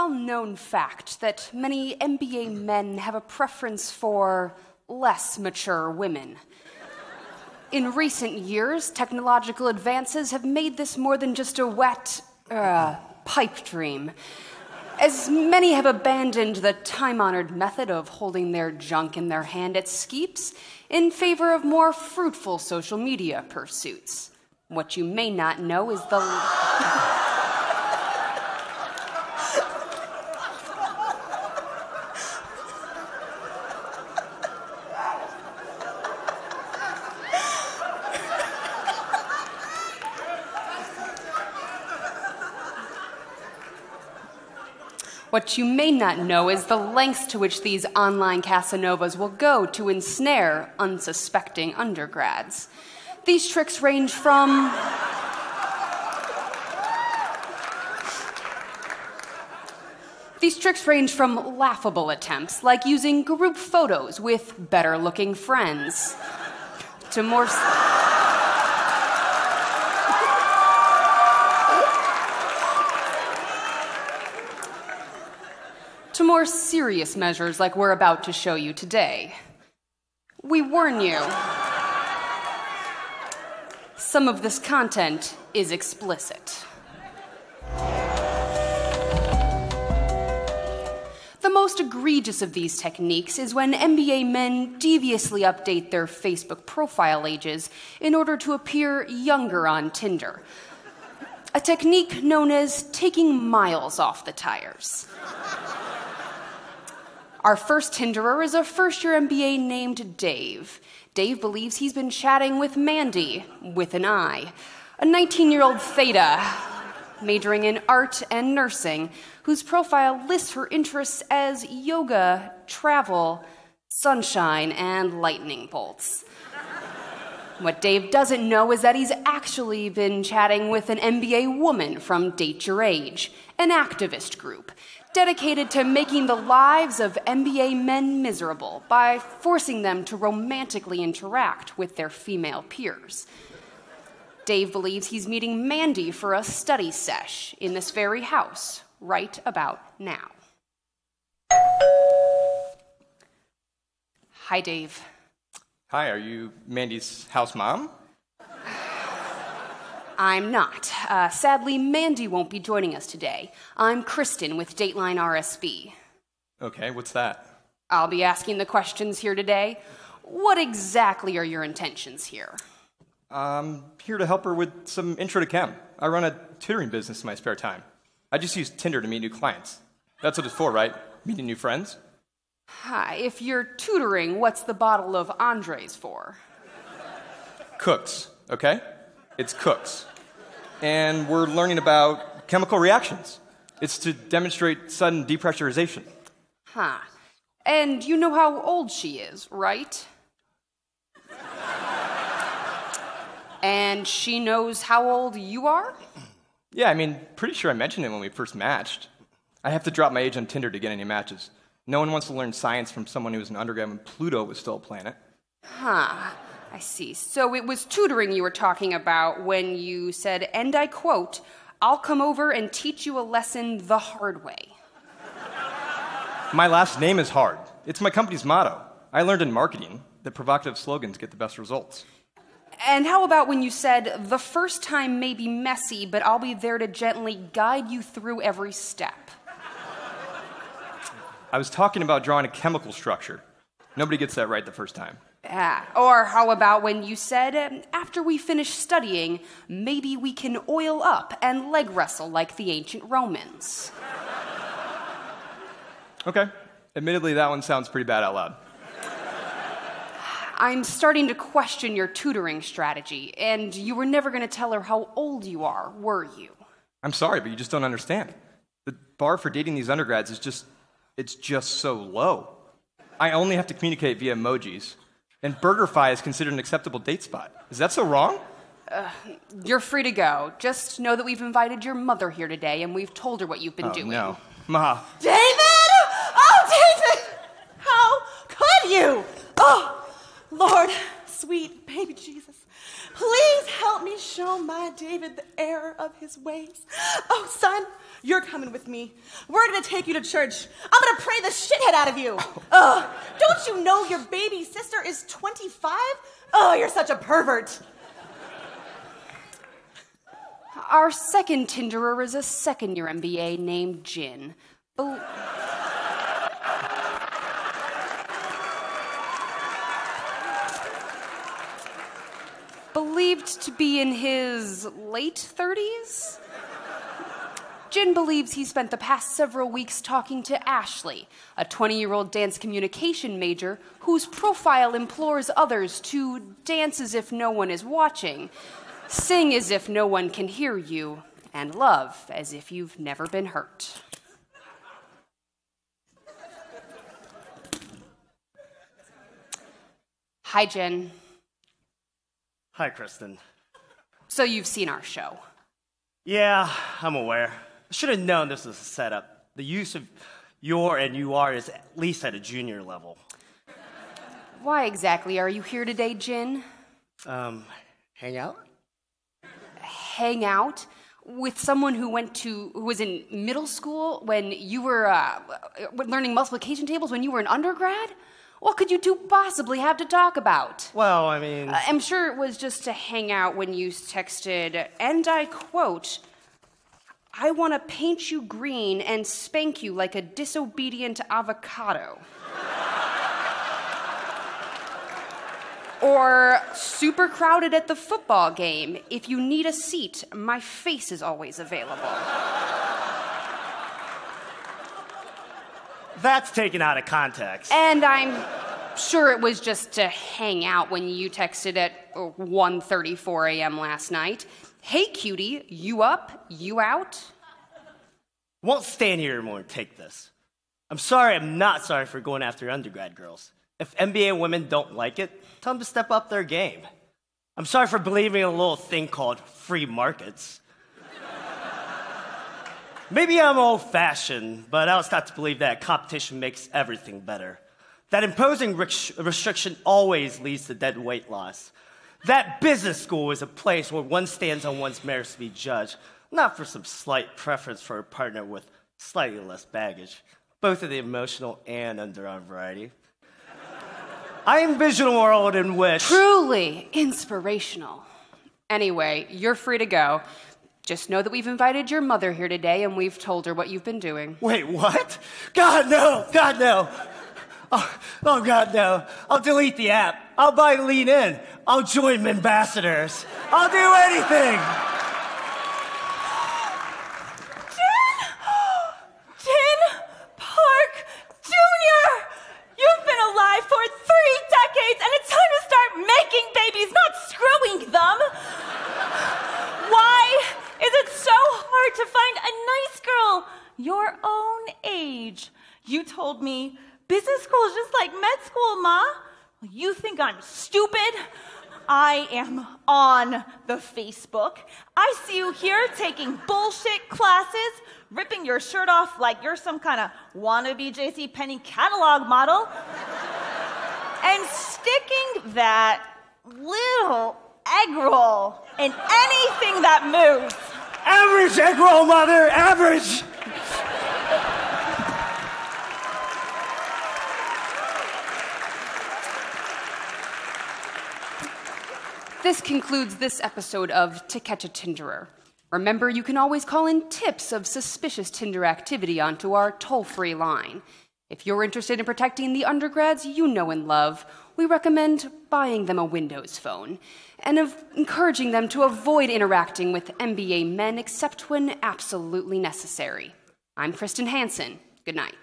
well-known fact that many MBA men have a preference for less mature women. In recent years, technological advances have made this more than just a wet, pipe dream, as many have abandoned the time-honored method of holding their junk in their hand at Skeeps in favor of more fruitful social media pursuits. What you may not know is the... What you may not know is the lengths to which these online Casanovas will go to ensnare unsuspecting undergrads. These tricks range from... laughable attempts, like using group photos with better-looking friends, to more... to more serious measures like we're about to show you today. We warn you, some of this content is explicit. The most egregious of these techniques is when MBA men deviously update their Facebook profile ages in order to appear younger on Tinder. A technique known as taking miles off the tires. Our first Tinderer is a first-year MBA named Dave. Dave believes he's been chatting with Mandy, with an I, a 19-year-old theta, majoring in art and nursing, whose profile lists her interests as yoga, travel, sunshine, and lightning bolts. What Dave doesn't know is that he's actually been chatting with an MBA woman from Date Your Age, an activist group, dedicated to making the lives of MBA men miserable by forcing them to romantically interact with their female peers. Dave believes he's meeting Mandy for a study sesh in this very house, right about now. Hi, Dave. Hi, are you Mandy's house mom? I'm not. Sadly, Mandy won't be joining us today. I'm Kristin with Dateline RSB. Okay, what's that? I'll be asking the questions here today. What exactly are your intentions here? I'm here to help her with some intro to chem. I run a tutoring business in my spare time. I just use Tinder to meet new clients. That's what it's for, right? Meeting new friends? Hi, if you're tutoring, what's the bottle of Andres for? Cooks, okay? It's cooks. And we're learning about chemical reactions. It's to demonstrate sudden depressurization. Huh. And you know how old she is, right? And she knows how old you are? Yeah, I mean, pretty sure I mentioned it when we first matched. I have to drop my age on Tinder to get any matches. No one wants to learn science from someone who was an undergrad when Pluto was still a planet. Huh. I see. So it was tutoring you were talking about when you said, and I quote, "I'll come over and teach you a lesson the hard way." My last name is hard. It's my company's motto. I learned in marketing that provocative slogans get the best results. And how about when you said, "The first time may be messy, but I'll be there to gently guide you through every step"? I was talking about drawing a chemical structure. Nobody gets that right the first time. Or how about when you said, "After we finish studying, maybe we can oil up and leg wrestle like the ancient Romans"? Okay. Admittedly, that one sounds pretty bad out loud. I'm starting to question your tutoring strategy, and you were never going to tell her how old you are, were you? I'm sorry, but you just don't understand. The bar for dating these undergrads is just so low. I only have to communicate via emojis. And BurgerFi is considered an acceptable date spot. Is that so wrong? You're free to go. Just know that we've invited your mother here today, and we've told her what you've been doing. No. Ma. David! Oh, David! How could you? Oh, Lord, sweet baby Jesus, please help me me show my David the error of his ways. Oh, son, you're coming with me. We're gonna take you to church. I'm gonna pray the shithead out of you. Don't you know your baby sister is 25? Oh, you're such a pervert. Our second Tinderer is a second-year MBA named Jin. Believed to be in his late 30s? Jin believes he spent the past several weeks talking to Ashley, a 20-year-old dance communication major whose profile implores others to dance as if no one is watching, sing as if no one can hear you, and love as if you've never been hurt. Hi, Jen. Hi, Kristin. So you've seen our show. Yeah, I'm aware. I should have known this was a setup. The use of your and you are is at least at a junior level. Why exactly are you here today, Jin? Hang out? Hang out with someone who was in middle school when you were learning multiplication tables when you were an undergrad? What could you two possibly have to talk about? Well, I mean... I'm sure it was just to hang out when you texted, and I quote, "I want to paint you green and spank you like a disobedient avocado." Or, "Super crowded at the football game. If you need a seat, my face is always available." That's taken out of context. And I'm sure it was just to hang out when you texted at 1:34 a.m. last night. "Hey, cutie, you up? You out?" Won't stand here anymore and take this. I'm sorry, I'm not sorry for going after undergrad girls. If MBA women don't like it, tell them to step up their game. I'm sorry for believing in a little thing called free markets. Maybe I'm old-fashioned, but I was taught to believe that competition makes everything better. That imposing restriction always leads to dead weight loss. That business school is a place where one stands on one's merits to be judged, not for some slight preference for a partner with slightly less baggage, both of the emotional and underarm variety. I envision a world in which... Truly inspirational. Anyway, you're free to go. Just know that we've invited your mother here today, and we've told her what you've been doing. Wait, what? God, no! God, no! Oh, God, no. I'll delete the app. I'll buy Lean In. I'll join ambassadors. I'll do anything! Jin Park Jr. You've been alive for 3 decades, and it's time to start making babies, not screwing them. Why is it so hard to find a nice girl your own age? You told me business school is just like med school, Ma. You think I'm stupid? I am on the Facebook. I see you here taking bullshit classes, ripping your shirt off like you're some kind of wannabe JCPenney catalog model, and sticking that little egg roll in anything that moves. Average egg roll, mother! Average! This concludes this episode of To Catch a Tinderer. Remember, you can always call in tips of suspicious Tinder activity onto our toll-free line. If you're interested in protecting the undergrads you know and love, we recommend buying them a Windows phone and encouraging them to avoid interacting with MBA men except when absolutely necessary. I'm Kristin Hansen. Good night.